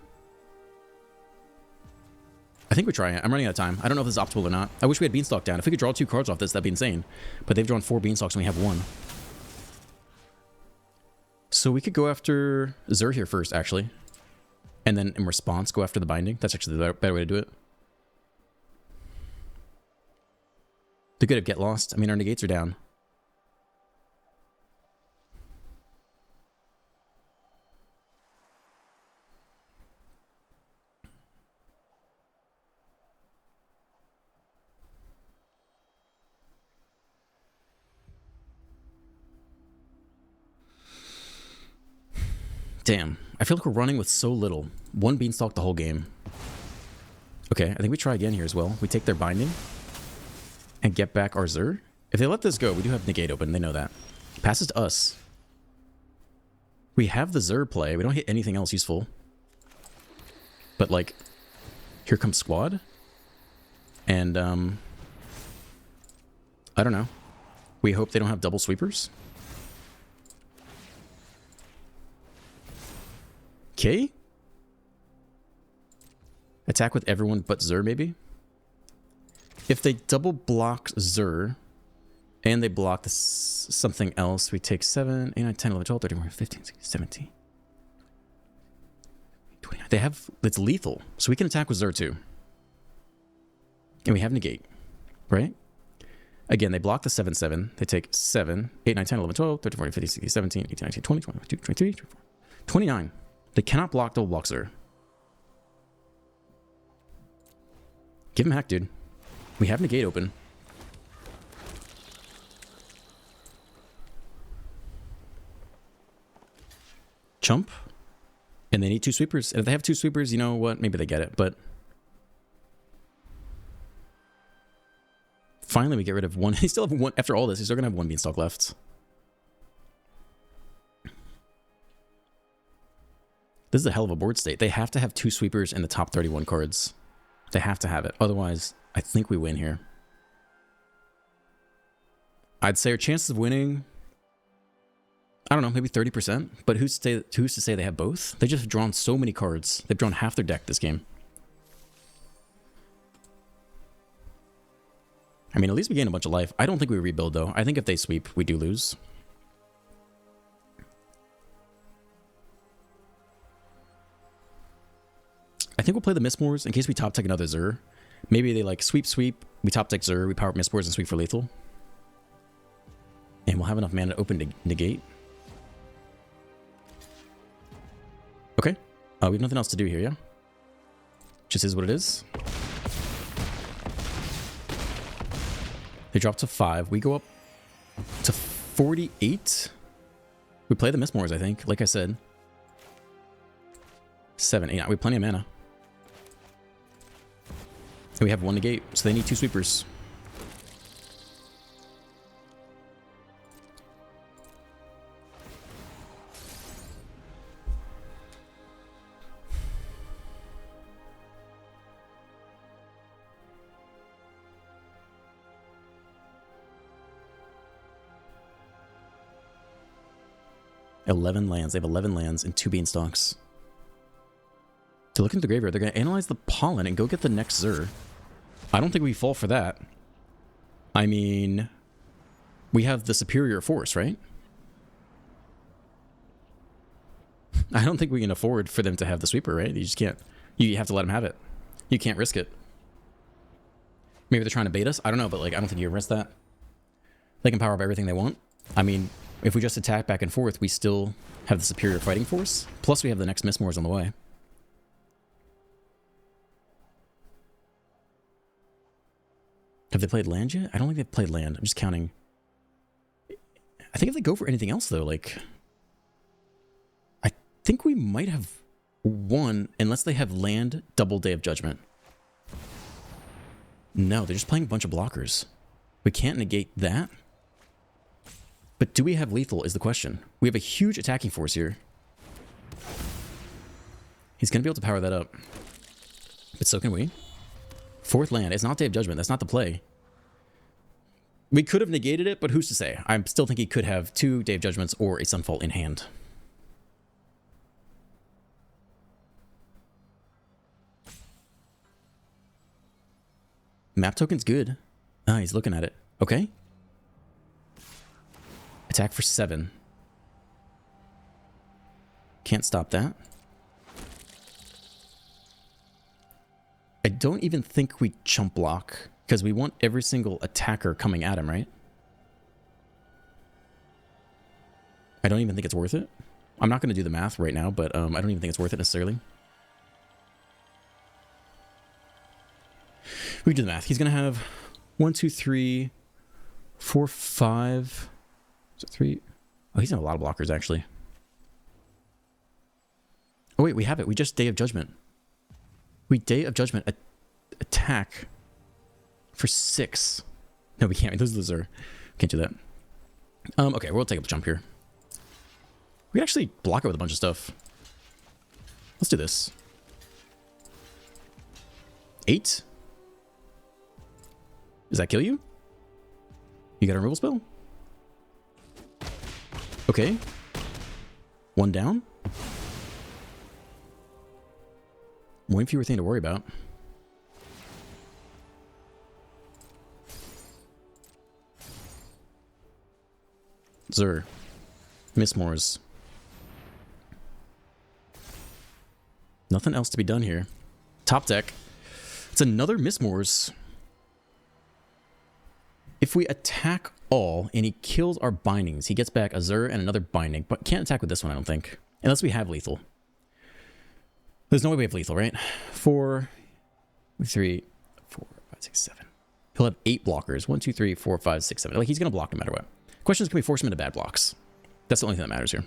I think we're trying it. I'm running out of time. I don't know if this is optimal or not. I wish we had Beanstalk down. If we could draw 2 cards off this, that'd be insane. But they've drawn 4 Beanstalks and we have 1. So we could go after Zur here first, actually. And then in response, go after the Binding. That's actually the better way to do it. The good of Get Lost. I mean, our negates are down. Damn, I feel like we're running with so little. 1 Beanstalk the whole game. Okay, I think we try again here as well. We take their Binding and get back our Zur. If they let this go, we do have negate open. They know that. Passes to us. We have the Zur play. We don't hit anything else useful. But, like, here comes Squad. And, I don't know. We hope they don't have double sweepers. Okay. Attack with everyone but Zur, maybe? If they double block Zur, and they block something else, we take 7, 8, 9, 10, 11, 12, 13, 14, 15, 16, 17. 20. They have... It's lethal, so we can attack with Zur too. And we have negate, right? Again, they block the 7, 7. They take 7, 8, 9, 10, 11, 12, 13, 14, 15, 16, 17, 18, 19, 20, 21, 22, 23, 24, 29. They cannot block double block Zur. Give him hack, dude. We have negate open. Chump. And they need 2 sweepers. And if they have 2 sweepers, you know what? Maybe they get it, but... Finally, we get rid of 1. They still have 1. After all this, he's still going to have 1 Beanstalk left. This is a hell of a board state. They have to have 2 sweepers in the top 31 cards. They have to have it. Otherwise, I think we win here. I'd say our chances of winning, I don't know, maybe 30%. But who's to say they have both? They just have drawn so many cards. They've drawn half their deck this game. I mean, at least we gain a bunch of life. I don't think we rebuild, though. I think if they sweep, we do lose. I think we'll play the Mistmores in case we top deck another Zur. Maybe they like sweep, we top deck Zur, we power up Mistmores and sweep for lethal. And we'll have enough mana to open to negate. Okay. We have nothing else to do here, yeah? Just is what it is. They drop to 5. We go up to 48. We play the Mistmores, I think, like I said. 7, 8. We have plenty of mana. And we have 1 negate, so they need 2 sweepers. They have 11 lands and 2 Beanstalks. To look into the graveyard, they're going to analyze the pollen and go get the next Zur. I don't think we fall for that. I mean, we have the superior force, right? I don't think we can afford for them to have the sweeper, right? You just can't. You have to let them have it. You can't risk it. Maybe they're trying to bait us. I don't know, but like, I don't think you can risk that. They can power up everything they want. I mean, if we just attack back and forth, we still have the superior fighting force. Plus, we have the next Mistmores on the way. Have they played land yet? I don't think they've played land. I'm just counting. I think if they go for anything else, though, like... I think we might have won, unless they have land, double Day of Judgment. No, they're just playing a bunch of blockers. We can't negate that. But do we have lethal is the question. We have a huge attacking force here. He's going to be able to power that up. But so can we. Fourth land. It's not Day of Judgment. That's not the play. We could have negated it, but who's to say? I still think he could have 2 Day of Judgments or a Sunfall in hand. Map token's good. Ah, he's looking at it. Okay. Attack for 7. Can't stop that. I don't even think we chump block, because we want every single attacker coming at him, right? I don't even think it's worth it. I'm not going to do the math right now, but I don't even think it's worth it necessarily. We can do the math. He's going to have 1, 2, 3, 4, 5... So 3... Oh, he's in a lot of blockers, actually. Oh, wait, we have it. We just Day of Judgment. We Day of Judgment attack for 6. No, we can't. We lose our... Can't do that. Okay, we'll take up the jump here. We can actually block it with a bunch of stuff. Let's do this. 8? Does that kill you? You got a removal spell? Okay. 1 down. One fewer thing to worry about. Zur. Mistmores. Nothing else to be done here. Top deck. It's another Mistmores. If we attack all and he kills our bindings, he gets back Azure and another binding, but can't attack with this one, I don't think. Unless we have lethal. There's no way we have lethal, right? 4, 3, 4, 5, 6, 7. He'll have 8 blockers. 1, 2, 3, 4, 5, 6, 7. Like, he's going to block no matter what. Question is, can we force him into bad blocks? That's the only thing that matters here.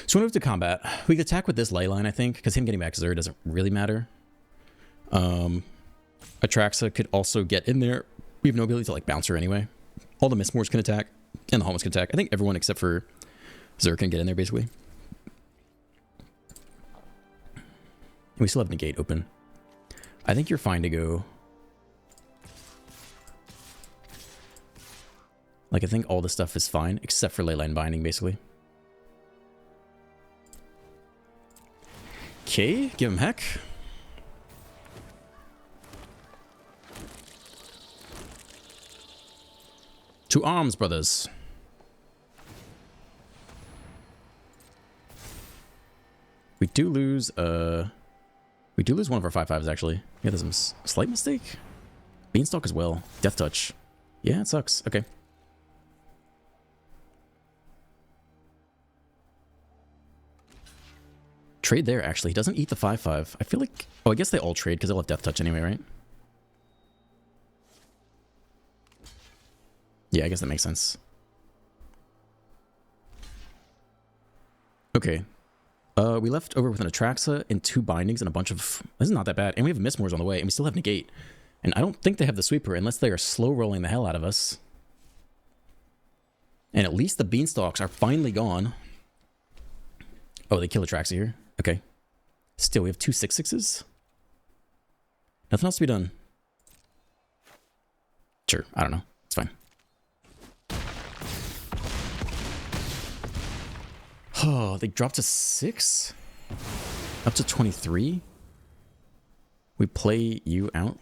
So when we move to combat, we can attack with this Leyline, I think, because him getting back Azure doesn't really matter. Atraxa could also get in there. We have no ability to, like, bounce her anyway. All the Mistmores can attack, and the Hallmarks can attack. I think everyone except for Azure can get in there, basically. And we still have Negate open. I think you're fine to go. Like, I think all this stuff is fine, except for Leyline Binding, basically. Okay, give him heck. To arms, brothers. We do lose one of our 5/5s, actually. Yeah, there's a slight mistake. Beanstalk as well. Death Touch. Yeah, it sucks. Okay. Trade there, actually. He doesn't eat the 5/5. I feel like... Oh, I guess they all trade because they'll have Death Touch anyway, right? Yeah, I guess that makes sense. Okay. We left over with an Atraxa and 2 bindings and a bunch of... This is not that bad. And we have Mistmores on the way, and we still have Negate. And I don't think they have the Sweeper unless they are slow rolling the hell out of us. And at least the Beanstalks are finally gone. Oh, they kill Atraxa here. Okay. Still, we have 2 6/6s. Nothing else to be done. Sure, I don't know. It's fine. Oh, they dropped to 6? Up to 23? We play you out?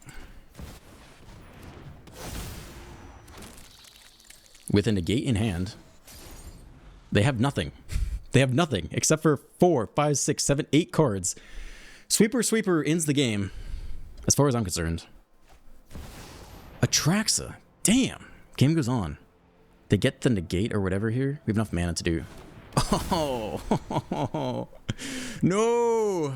With a Negate in hand. They have nothing. They have nothing except for 4, 5, 6, 7, 8 cards. Sweeper ends the game, as far as I'm concerned. Atraxa. Damn. Game goes on. They get the Negate or whatever here. We have enough mana to do. Oh. No.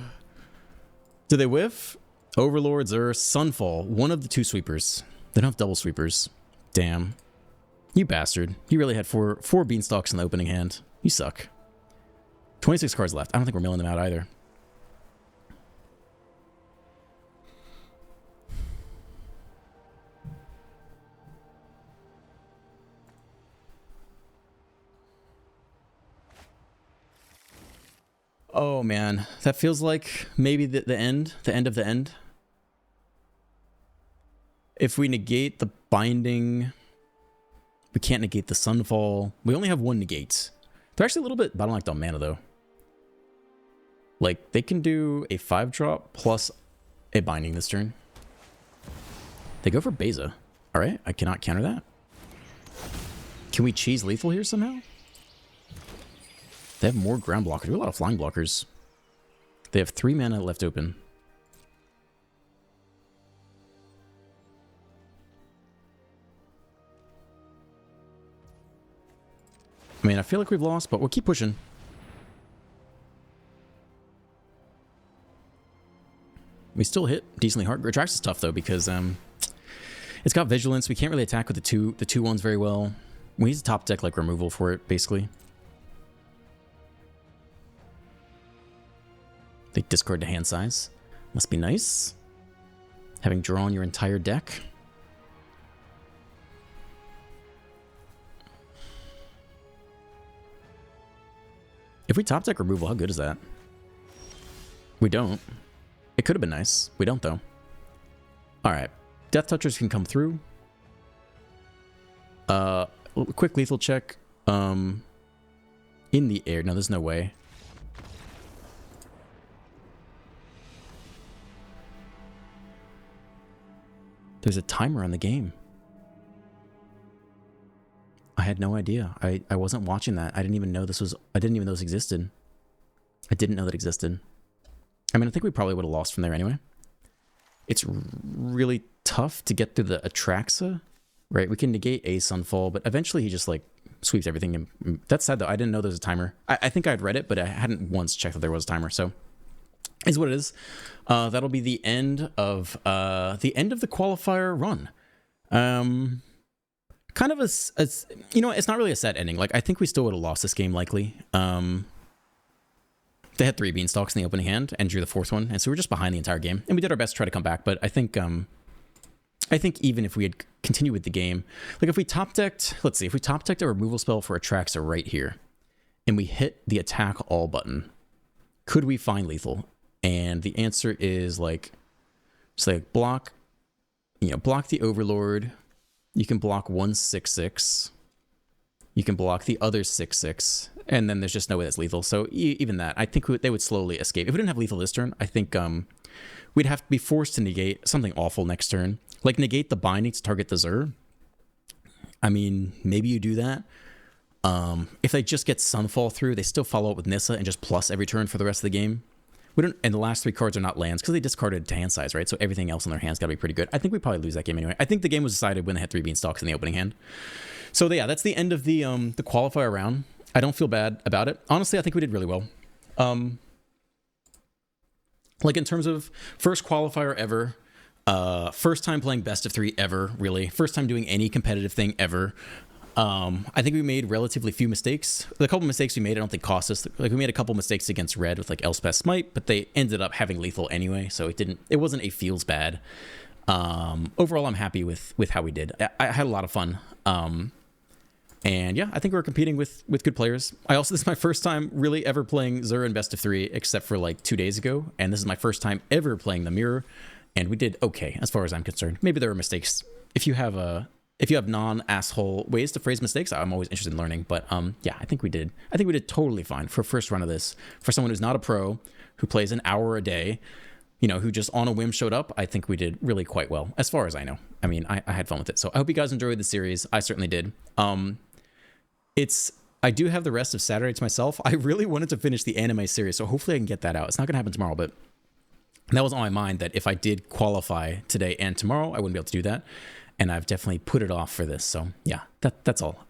Did they whiff? Overlords or Sunfall, one of the two sweepers. They don't have double sweepers. Damn. You bastard. You really had four beanstalks in the opening hand. You suck. 26 cards left. I don't think we're milling them out either. Oh man, that feels like maybe the end of the end. If we negate the binding, we can't negate the Sunfall. We only have one negate. They're actually a little bit bottlenecked on mana though. Like they can do a 5-drop plus a binding this turn. They go for Beza. All right, I cannot counter that. Can we cheese lethal here somehow? They have more ground blockers. We have a lot of flying blockers. They have 3 mana left open. I mean, I feel like we've lost, but we'll keep pushing. We still hit decently hard. Retracts is tough though because it's got vigilance. We can't really attack with the 2/1s very well. We need to top deck like removal for it, basically. They discard to hand size. Must be nice. Having drawn your entire deck. If we top deck removal, how good is that? We don't. It could have been nice. We don't, though. Alright. Death Touchers can come through. Quick lethal check. In the air. No, there's no way. There's a timer on the game. I had no idea. I wasn't watching that. I didn't even know this existed. I didn't know that existed. I mean, I think we probably would have lost from there anyway. It's really tough to get through the Atraxa, right? We can negate a Sunfall, but eventually he just like sweeps everything. And that's sad though. I didn't know there was a timer. I think I'd read it, but I hadn't once checked that there was a timer. So is what it is. That'll be the end of the qualifier run. Kind of a you know, it's not really a set ending. Like I think we still would have lost this game likely. They had 3 beanstalks in the opening hand and drew the 4th one, and so we're just behind the entire game. And we did our best to try to come back, but I think even if we had continued with the game, like if we top decked, let's see, if we top decked a removal spell for Atraxa right here, and we hit the attack all button, could we find lethal? And the answer is like, just like block, you know, block the Overlord. You can block 1/6/6. You can block the other 6/6, and then there's just no way that's lethal. So even that, I think they would slowly escape. If we didn't have lethal this turn, I think we'd have to be forced to negate something awful next turn. Like negate the binding to target the Zur. I mean, maybe you do that. If they just get Sunfall through, they still follow up with Nissa and just plus every turn for the rest of the game. We don't, and the last 3 cards are not lands because they discarded to hand size, right? So everything else in their hands got to be pretty good. I think we probably lose that game anyway. I think the game was decided when they had 3 beanstalks in the opening hand. So yeah, that's the end of the qualifier round. I don't feel bad about it. Honestly, I think we did really well. Like in terms of first qualifier ever, first time playing best of 3 ever, really. First time doing any competitive thing ever. I think we made relatively few mistakes. The couple mistakes we made, I don't think cost us. Like we made a couple mistakes against red with like Elspeth Smite, but they ended up having lethal anyway, so it wasn't a feels bad. Overall, I'm happy with how we did. I had a lot of fun. And yeah, I think we're competing with good players. This is my first time really ever playing Zur in best of 3, except for like 2 days ago, and this is my first time ever playing the mirror, and we did okay as far as I'm concerned. Maybe there were mistakes. If you have non-asshole ways to phrase mistakes, I'm always interested in learning. But yeah, I think we did totally fine for first run of this. For someone who's not a pro, who plays an hour a day, you know, who just on a whim showed up, I think we did really quite well, as far as I know. I mean, I had fun with it. So I hope you guys enjoyed the series. I certainly did. I do have the rest of Saturday to myself. I really wanted to finish the anime series, so hopefully I can get that out. It's not going to happen tomorrow, but that was on my mind that if I did qualify today and tomorrow, I wouldn't be able to do that. And I've definitely put it off for this. So yeah, that's all.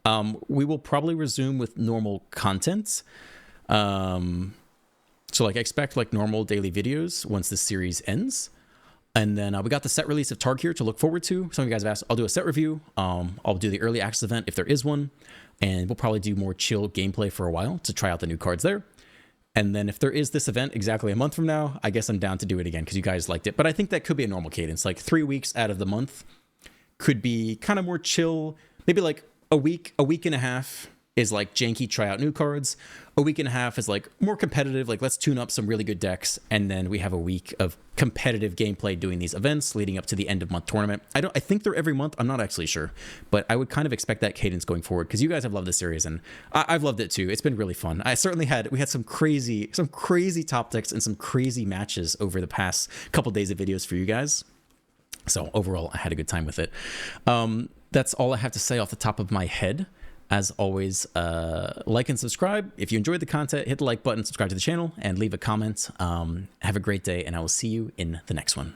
We will probably resume with normal content. So like expect like normal daily videos once this series ends. And then we got the set release of Targ here to look forward to. Some of you guys have asked, I'll do a set review. I'll do the early access event if there is one. And we'll probably do more chill gameplay for a while to try out the new cards there. And then if there is this event exactly a month from now, I guess I'm down to do it again because you guys liked it. But I think that could be a normal cadence. Like 3 weeks out of the month could be kind of more chill. Maybe like a week and a half is like janky, try out new cards. A week and a half is like more competitive, like let's tune up some really good decks. And then we have a week of competitive gameplay doing these events leading up to the end of month tournament. I think they're every month. I'm not actually sure, but I would kind of expect that cadence going forward because you guys have loved the series and I've loved it too. It's been really fun. We had some crazy top decks and some crazy matches over the past couple days of videos for you guys. So overall, I had a good time with it. That's all I have to say off the top of my head. As always, like and subscribe. If you enjoyed the content, hit the like button, subscribe to the channel, and leave a comment. Have a great day, and I will see you in the next one.